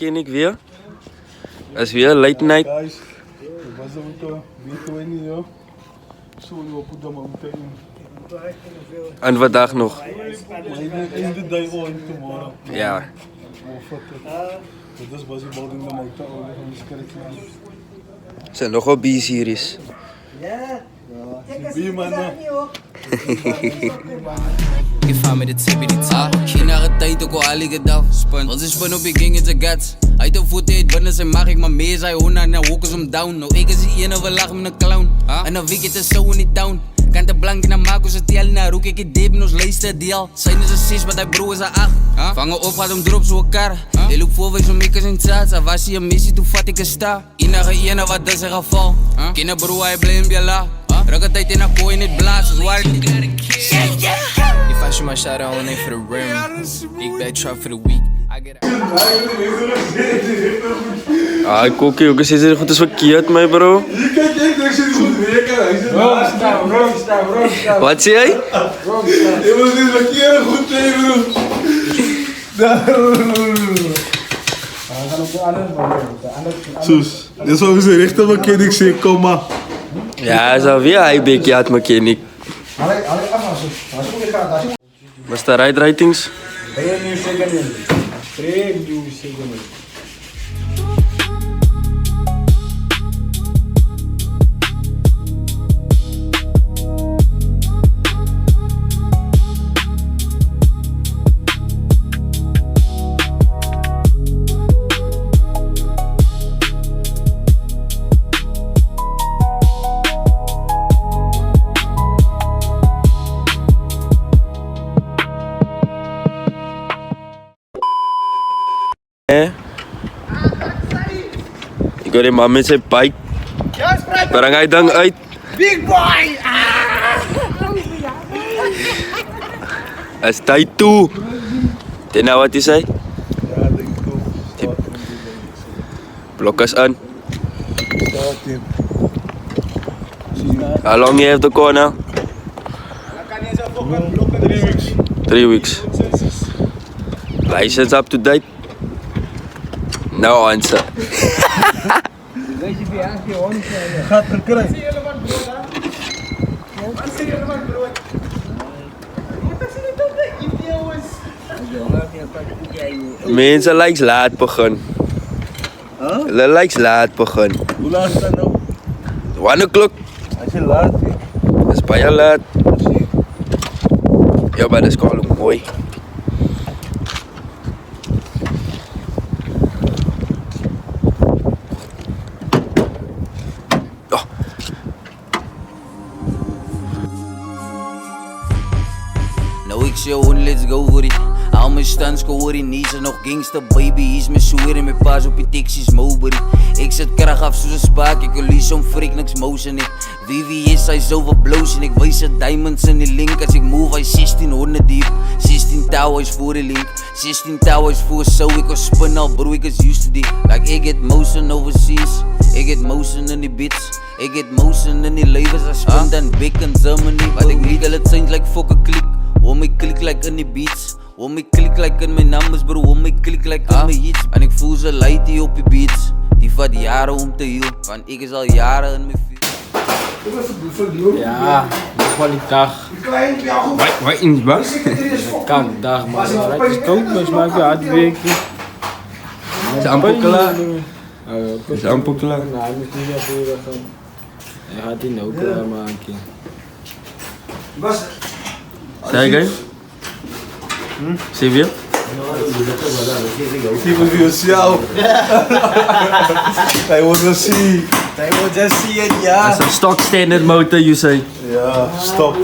ken ik weer. Dat is weer late night. Guys, ik was er met B20, joh. Sorry, op de mountain. En vandaag nog. Maar in de day on tomorrow. Ja. Dat is was die bouwing de mountain van de kerk. Het zijn nog wel B-series. Ja. Die man. Ik vaar met de tip in die taal. Geen nare tijd ook al alige dag. Als ik spin op je ging in de gats. Uit de voet eet binnen zijn mag ik maar mee. Zij hona en walk is om down. Nou ik is die ene we lachen met een clown. En dan week het is zo in die town. Kan de blank na maak ons het tel na roek ik het deep in ons lijst deel. Zijn is een 6 maar die bro is een 8. Vangen op gaat hem drop zo elkaar. Hij loopt voorwijs om ik is in tsaat. Was hij een missie toen vat ik een sta. Enige ene wat is er geval. Kine bro hij blij hem la. Rukke tijd in een kooi in het blaas. Waar if I shoot my shot, I only aim for the rim. Big bag truck for the week. I get Ah, Kokkie, ook is het goed is verkeerd, mij bro. Kijk, ik zit goed werken. Wat zie jij? Je moet dit verkeerd goed tegen, bro. Soes, dit is wat we richten, maar ken ik zeg, kom maar. Ja, zo weer hij bekje uit mijn ken ik. Was de ride ratings? Ik hoor die man met zijn bike. Breng hij dan uit. Big boy! Het is tijd toe. Ten nou wat is hij? Ja, denk ik ook. Blokkers aan. How long you have the car now? 3 weeks. 3 weeks. License up to date? No answer. Gaat er krijgen. Mensen lijkt laat begon. Hulle lijkt laat begon. Hoe laat is dat nou? 1 o'clock. Als je laat is. Dat is bijna laat. Ja, maar dat is gewoon mooi. Oh. Nou ik zeg gewoon let's go voor it. Al mijn stands hoor in niets en nog gangsta baby. Is me soer en mijn paas op je Texas Mowbury. Ik zet kracht af zoals een spaak, ik verlies zo'n freak, niks motion ik. VVS, hij zoveel blows en ik wijs het diamonds in die link. Als ik move, hij 1600 diep. 16 touw is voor de link. 16 touw is voor zo, ik was spin al bro, ik is used to die. Like ik get motion overseas, ik get motion in die bits. Ik get motion in die levens, I spin dan big in Germany. Wat ik weet, het zijn like fucking klik. Om ik klik like in die beats. Om ik klik like in mijn numbers bro, om ik klik like in mijn hits. En ik voel ze light die op je beats. Die vat jaren om te heal, want ik is al jaren in mijn field. Ja, nog wel die dag. Waar in die bak? Kankdag, man. Het is koud, maar het maakt je hard werken. Is amper klaar? Is amper klaar? Nee, hij moet niet naar voren gaan. Hij gaat die nou klaar maken. Zeg jij? Zie je? Die moet je zelf. Hij wordt wel zien. Hij moet just see it, ja. Dat is een stock standard motor, you say. Ja, stop.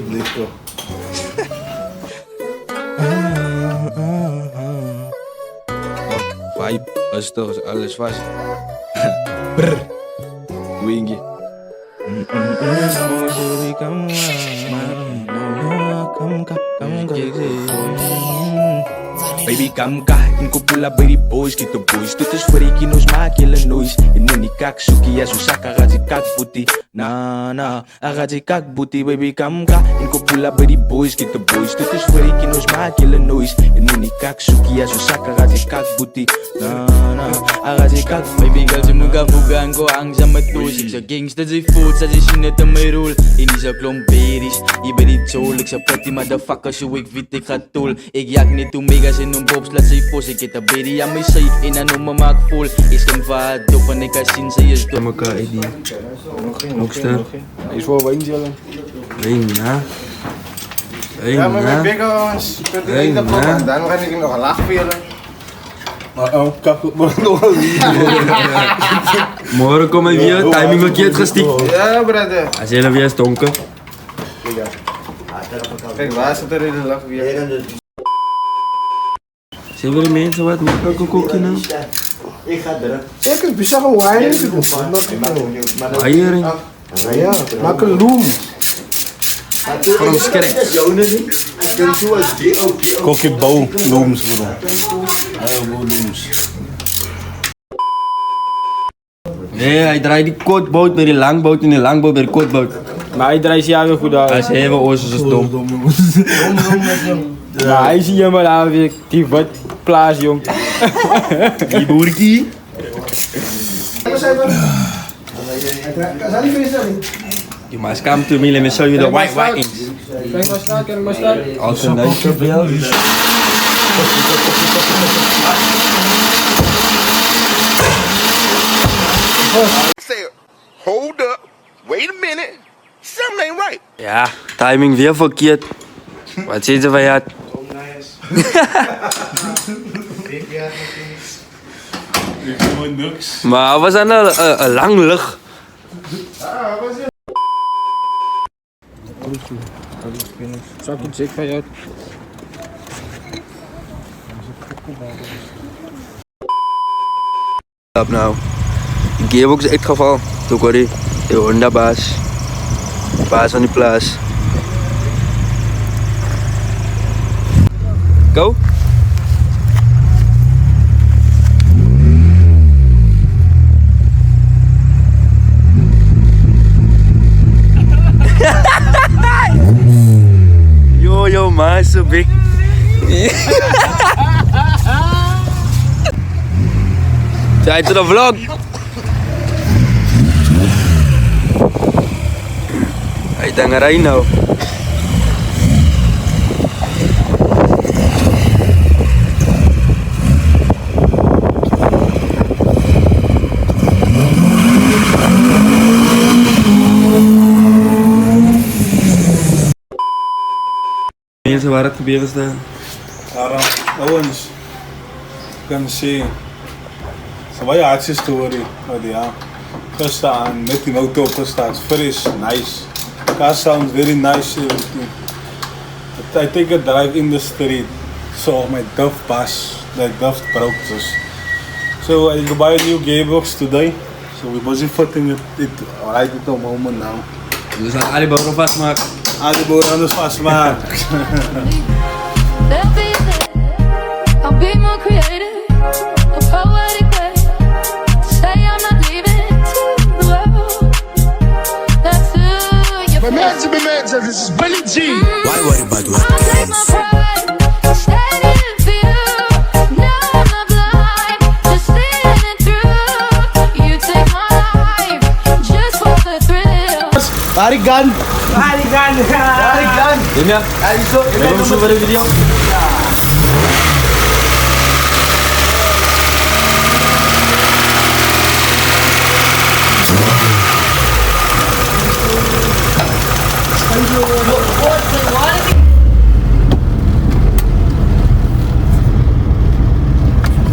Licht toch. Vibe, rustig, is alles vast. Brr. Wingy. Baby, come ka, in ko pula by die boys, get the boys. Dit is vir die ons maak julle noise. En moenie kak soekie, as ons sak, gaat die kak boetie. Na, gaat die kak boetie. Baby, come ka, in ko pula by die boys, get the boys. Dit is vir die ons maak julle noise. En moenie kak soekie, as ons sak, gaat die kak boetie. Na, gaat die kak. Baby girl, ze muga-mugaan ko ang sa matoes. Ik sa gangsta, ze voelt, sa ze zien het aan mijn rol. En die sa klomperies, je bent niet zo. Ik sa pretty motherfucker, zo ik weet ik ga tol. Ik jak niet toe megas en een bobs, laat ze fos. Ik het een baby aan mijn side, en aan om me maak vol. Ik stem vaat dop, en ik ga zien, ze is dop. Elkaar ID. Nog staan. Is voor Denzil. Reina. Ja, maar met Big Ons. Dan kan ik nog een lach vieren. Maar kak op me nog niet. Morgen komen we weer, timing verkeerd gestikt. Ja, brother. Als jullie weer is donker. Kijk, waar zit er in de lach weer? Zijn er mensen wat makkelijk koken nou? Ik ga er. Ik heb bizarre wine. Eieren. Ja, maak een loom. From scratch. Kokkie bouw looms bro. Bouw looms. Nee, hij draait die kortboot bij die langboot en die langboot bij de kortboot. Maar hij draait je weer goed uit. Hij is helemaal oosters als dom. Maar hij zie je maar aan weer die wat plaats, jong. Die boerkie. You must come to me, let me show you the white wines. Kijk maar staan, kijk maar staan. Als een neusje bij jou. Hold up, wait a minute, something ain't right. Ja, timing weer verkeerd. Wat zit er van jou? Ik doe niks. Maar was aan een lang lucht. Zak je zik van jou. Op nou. Die gearbox is uitgevallen. Toen kwam die Honda baas. Baas van die plaats. Go. Yo, man, so big. Tijd voor de vlog. Hij denkt erin nou. Mensen waar het gebeuren staan. Owens. Kan zien. So wat je hartje story. Ja. Gestaan, met die auto gestaan. Fresh, nice. Car sounds very nice. I take a drive in the street. So my Duff bass, like Duff broke. So I buy a new gearbox today. So we busy fitting it right at the moment now. Dus aan Ali Bauer vastmaken. Ali Bauer anders vastmaken. They'll be there. I'll be more creative, a poetic way. Say I'm not leaving to the world. That's who you're. This is Ballade. Why worry about what I'll take my pride, standing for you. Now I'm not blind, just standing through. You take my life, just for the thrill. Harigan! Dim ya? Hebben we zo voor de video?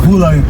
Cool line.